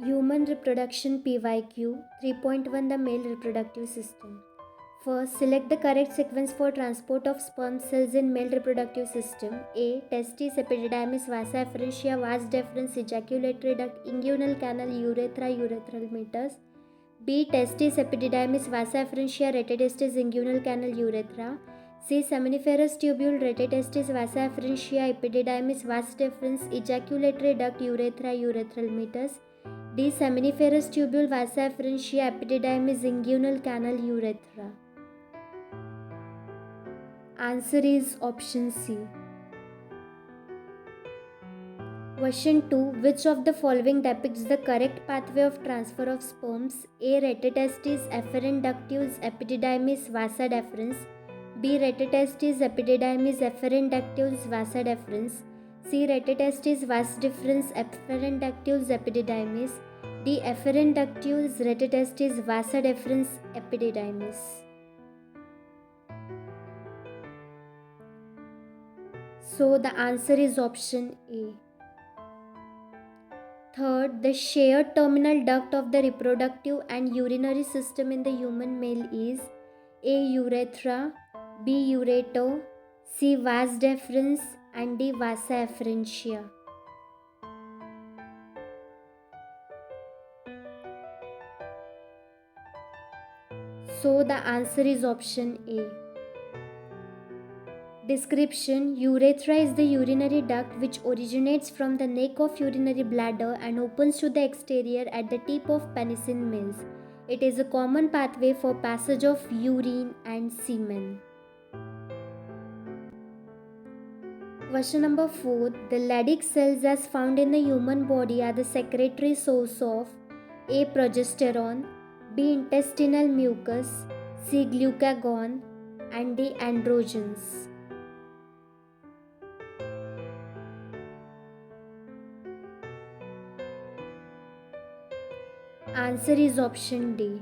Human reproduction PYQ 3.1 The male reproductive system. First, select the correct sequence for transport of sperm cells in male reproductive system. A. Testis, epididymis, vasa efferentia, vas deferens, ejaculatory duct, inguinal canal, urethra, urethral meatus. B. Testis, epididymis, vasa efferentia, retitestis, inguinal canal, urethra. C. Seminiferous tubule, retitestis, vasa efferentia, epididymis, vas deferens, ejaculatory duct, urethra, urethral meatus. D. Seminiferous tubule, vasa efferentia, epididymis, inguinal canal, urethra. Answer is option C. Question 2. Which of the following depicts the correct pathway of transfer of sperms? A. Retitestis, efferent ductus, epididymis, vasa deferens. B. Retitestis, epididymis, efferent ductus, vasa deferens. C. Retitestis, vas deferens, efferent ductus, epididymis. D. Efferent ductus, retitestis, vasa deferens, epididymis. So the answer is option A. Third, the shared terminal duct of the reproductive and urinary system in the human male is A. Urethra, B. ureter, C. Vas deferens and D. Vasa efferentia. So the answer is option A. Description: urethra is the urinary duct which originates from the neck of urinary bladder and opens to the exterior at the tip of penis in males. It is a common pathway for passage of urine and semen. Question number 4. The Leydig cells as found in the human body are the secretory source of A. Progesterone, B. Intestinal mucus, C. Glucagon and D. Androgens. Answer is option D.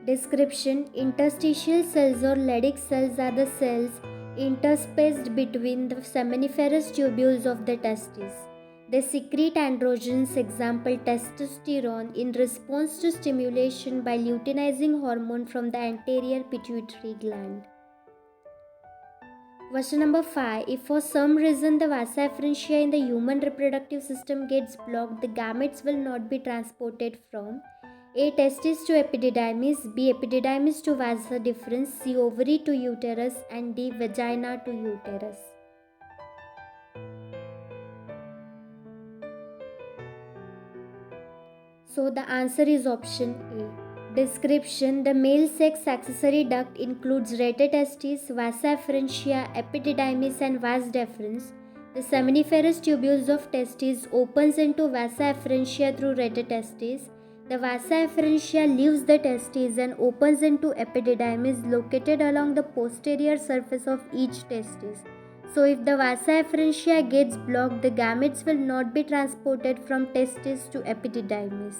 Description: interstitial cells or Leydig cells are the cells interspaced between the seminiferous tubules of the testes. They secrete androgens, example testosterone, in response to stimulation by luteinizing hormone from the anterior pituitary gland. Question number 5. If for some reason the vasa efferentia in the human reproductive system gets blocked, the gametes will not be transported from A. Testis to epididymis, B. Epididymis to vasa deferens, C. Ovary to uterus and D. Vagina to uterus. So the answer is option A. Description: the male sex accessory duct includes retitestis, vasa efferentia, epididymis and vas deferens. The seminiferous tubules of testes opens into vasa efferentia through retitestis. The vasa efferentia leaves the testes and opens into epididymis located along the posterior surface of each testis. So if the vasa efferentia gets blocked, the gametes will not be transported from testis to epididymis.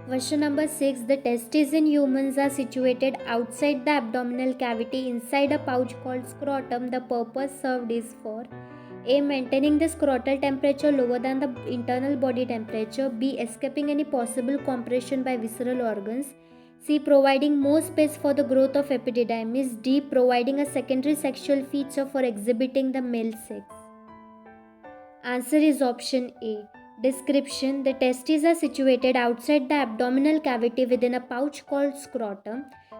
Question number 6. The testes in humans are situated outside the abdominal cavity inside a pouch called scrotum. The purpose served is for A. Maintaining the scrotal temperature lower than the internal body temperature. B. Escaping any possible compression by visceral organs. C. Providing more space for the growth of epididymis. D. Providing a secondary sexual feature for exhibiting the male sex. Answer is option A. Description: the testes are situated outside the abdominal cavity within a pouch called scrotum.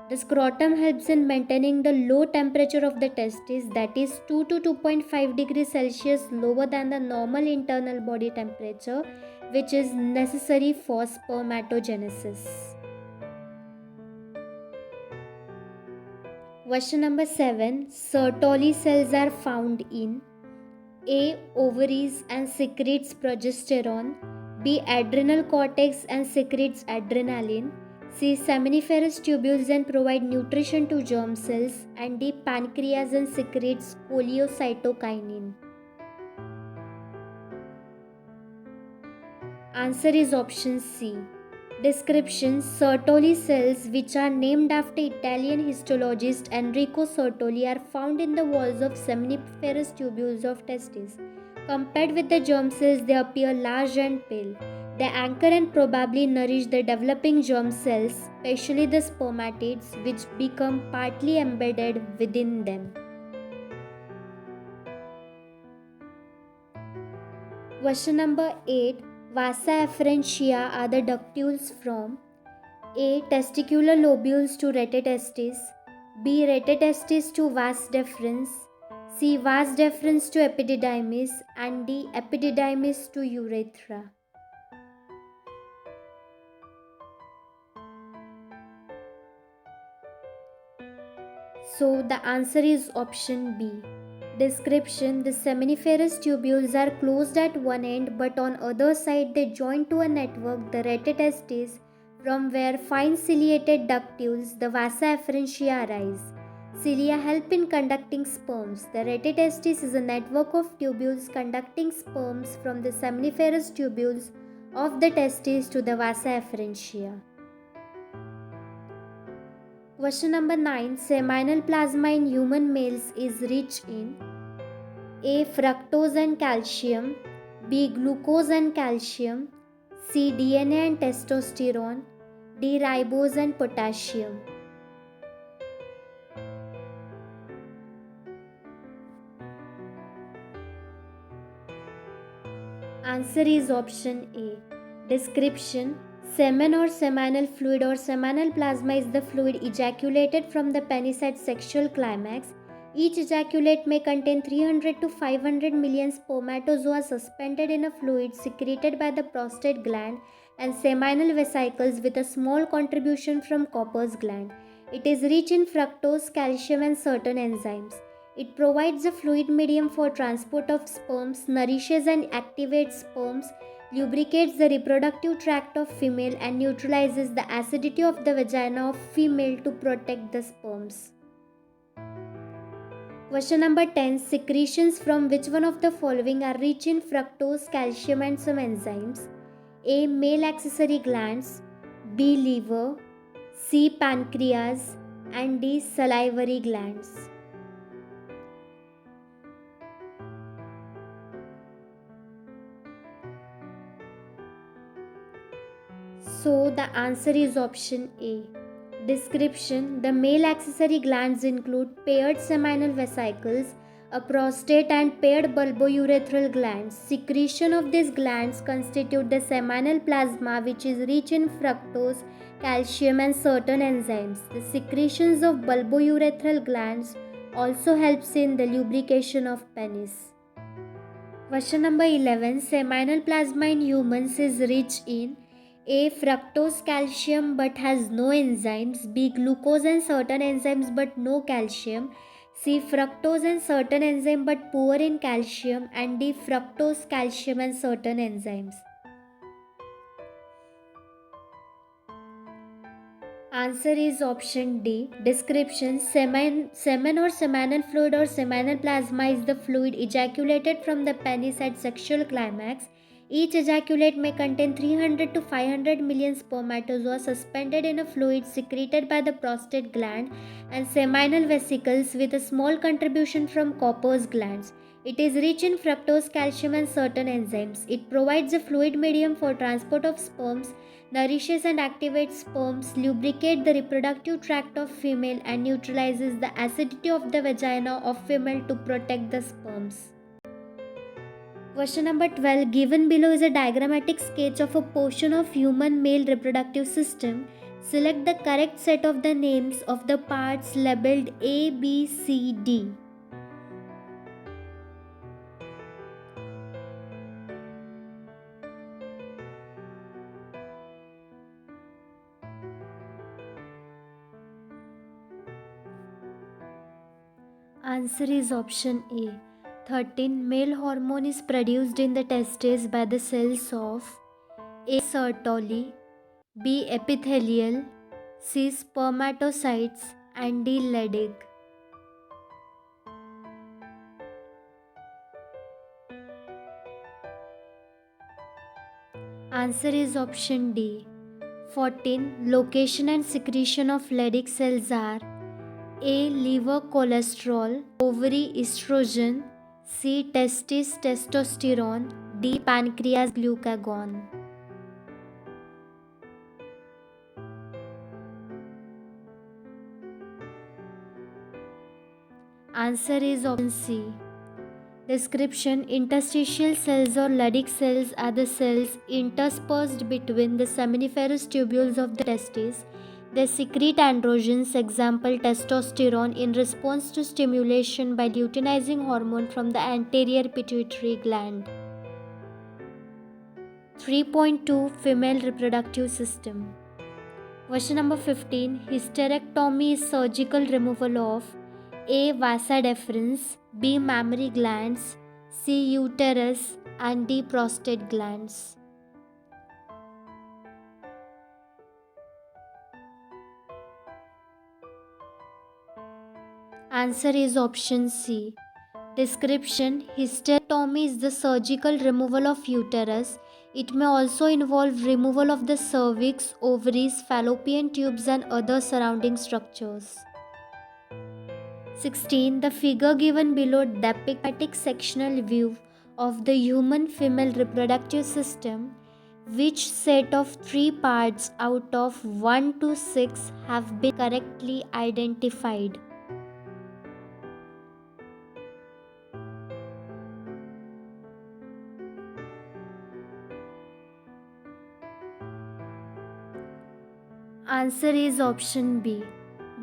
The scrotum helps in maintaining the low temperature of the testes, that is 2 to 2.5 degrees Celsius lower than the normal internal body temperature, which is necessary for spermatogenesis. Question number 7. Sertoli cells are found in A. Ovaries and secretes progesterone. B. Adrenal cortex and secretes adrenaline. C. Seminiferous tubules and provide nutrition to germ cells. And D. Pancreas and secretes choleocytokinin. Answer is option C. Description: Sertoli cells, which are named after Italian histologist Enrico Sertoli, are found in the walls of seminiferous tubules of testes. Compared with the germ cells, they appear large and pale. They anchor and probably nourish the developing germ cells, especially the spermatids, which become partly embedded within them. Question number 8. Vasa efferentia are the ductules from A. Testicular lobules to retetestis, B. Retetestis to vas deferens, C. Vas deferens to epididymis, and D. Epididymis to urethra. So the answer is option B. Description: the seminiferous tubules are closed at one end, but on other side they join to a network, the retetestis, from where fine ciliated ductules, the vasa efferentia, arise. Cilia help in conducting sperms. The retetestis is a network of tubules conducting sperms from the seminiferous tubules of the testes to the vasa efferentia. Question number 9. Seminal plasma in human males is rich in A. Fructose and calcium, B. Glucose and calcium, C. DNA and testosterone, D. Ribose and potassium. Answer is option A. Description: semen or seminal fluid or seminal plasma is the fluid ejaculated from the penis at sexual climax. Each ejaculate may contain 300 to 500 million spermatozoa suspended in a fluid secreted by the prostate gland and seminal vesicles with a small contribution from Copper's gland. It is rich in fructose, calcium, and certain enzymes. It provides a fluid medium for transport of sperms, nourishes and activates sperms, lubricates the reproductive tract of female, and neutralizes the acidity of the vagina of female to protect the sperms. Question number 10. Secretions from which one of the following are rich in fructose, calcium, and some enzymes? A. Male accessory glands, B. Liver, C. Pancreas, and D. Salivary glands. So the answer is option A. Description: the male accessory glands include paired seminal vesicles, a prostate, and paired bulbourethral glands. Secretion of these glands constitute the seminal plasma, which is rich in fructose, calcium, and certain enzymes. The secretions of bulbourethral glands also helps in the lubrication of penis. Question number 11. Seminal plasma in humans is rich in A. Fructose, calcium but has no enzymes, B. Glucose and certain enzymes but no calcium, C. Fructose and certain enzymes but poor in calcium, and D. Fructose, calcium, and certain enzymes. Answer is option D. Description: semen or seminal fluid or seminal plasma is the fluid ejaculated from the penis at sexual climax. Each ejaculate may contain 300 to 500 million spermatozoa suspended in a fluid secreted by the prostate gland and seminal vesicles with a small contribution from Copper's glands. It is rich in fructose, calcium, and certain enzymes. It provides a fluid medium for transport of sperms, nourishes and activates sperms, lubricates the reproductive tract of female, and neutralizes the acidity of the vagina of female to protect the sperms. Question number 12. Given below is a diagrammatic sketch of a portion of human male reproductive system. Select the correct set of the names of the parts labeled A, B, C, D. Answer is option A. 13. Male hormone is produced in the testes by the cells of A. Sertoli, B. Epithelial, C. Spermatocytes, and D. Leydig. Answer is option D. 14. Location and secretion of Leydig cells are A. Liver cholesterol, ovary estrogen, C. Testis testosterone. D. Pancreas glucagon. Answer is option C. Description: interstitial cells or Leydig cells are the cells interspersed between the seminiferous tubules of the testes. They secrete androgens, example testosterone, in response to stimulation by luteinizing hormone from the anterior pituitary gland. 3.2 Female reproductive system. Question number 15. Hysterectomy is surgical removal of A. Vasa deferens, B. Mammary glands, C. Uterus, and D. Prostate glands. Answer is option C. Description: hysterectomy is the surgical removal of uterus. It may also involve removal of the cervix, ovaries, fallopian tubes, and other surrounding structures. 16. The figure given below depicts a schematic sectional view of the human female reproductive system. Which set of 3 parts out of 1 to 6 have been correctly identified? Answer is option B.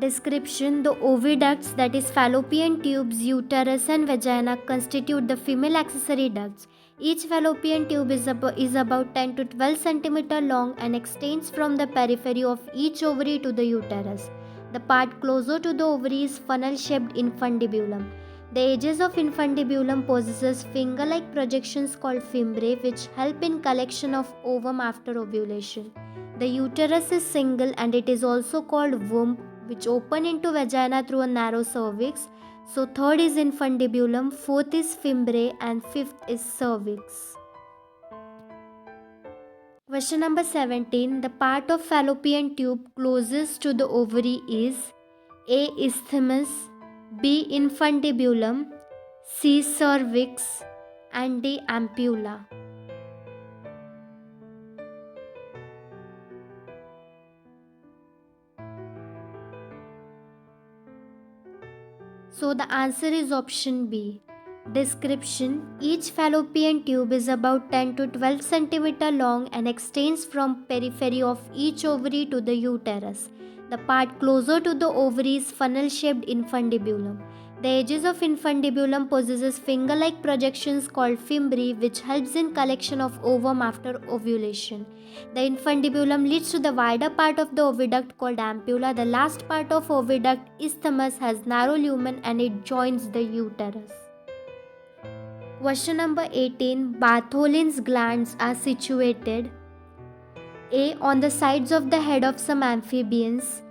Description: the oviducts, that is fallopian tubes, uterus and vagina, constitute the female accessory ducts. Each fallopian tube is about 10 to 12 cm long and extends from the periphery of each ovary to the uterus. The part closer to the ovary is funnel-shaped infundibulum. The edges of infundibulum possesses finger-like projections called fimbriae, which help in collection of ovum after ovulation. The uterus is single and it is also called womb, which open into vagina through a narrow cervix. So third is infundibulum, fourth is fimbriae, and fifth is cervix. Question number 17. The part of fallopian tube closest to the ovary is A. Isthmus, B. Infundibulum, C. Cervix, and D. Ampulla. So the answer is option B. Description: each fallopian tube is about 10 to 12 cm long and extends from periphery of each ovary to the uterus. The part closer to the ovary is funnel-shaped infundibulum. The edges of infundibulum possesses finger-like projections called fimbriae, which helps in collection of ovum after ovulation. The infundibulum leads to the wider part of the oviduct called ampulla. The last part of oviduct, isthmus, has narrow lumen and it joins the uterus. Question number 18. Bartholin's glands are situated A. on the sides of the head of some amphibians,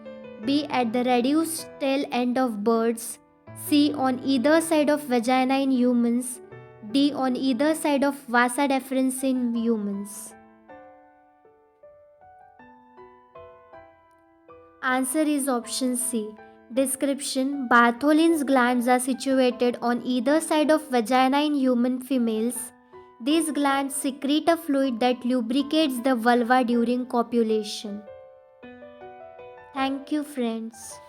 B. at the reduced tail end of birds, C. on either side of vagina in humans, D. on either side of vasa deferens in humans. Answer is option C. Description: Bartholin's glands are situated on either side of vagina in human females. These glands secrete a fluid that lubricates the vulva during copulation. Thank you, friends.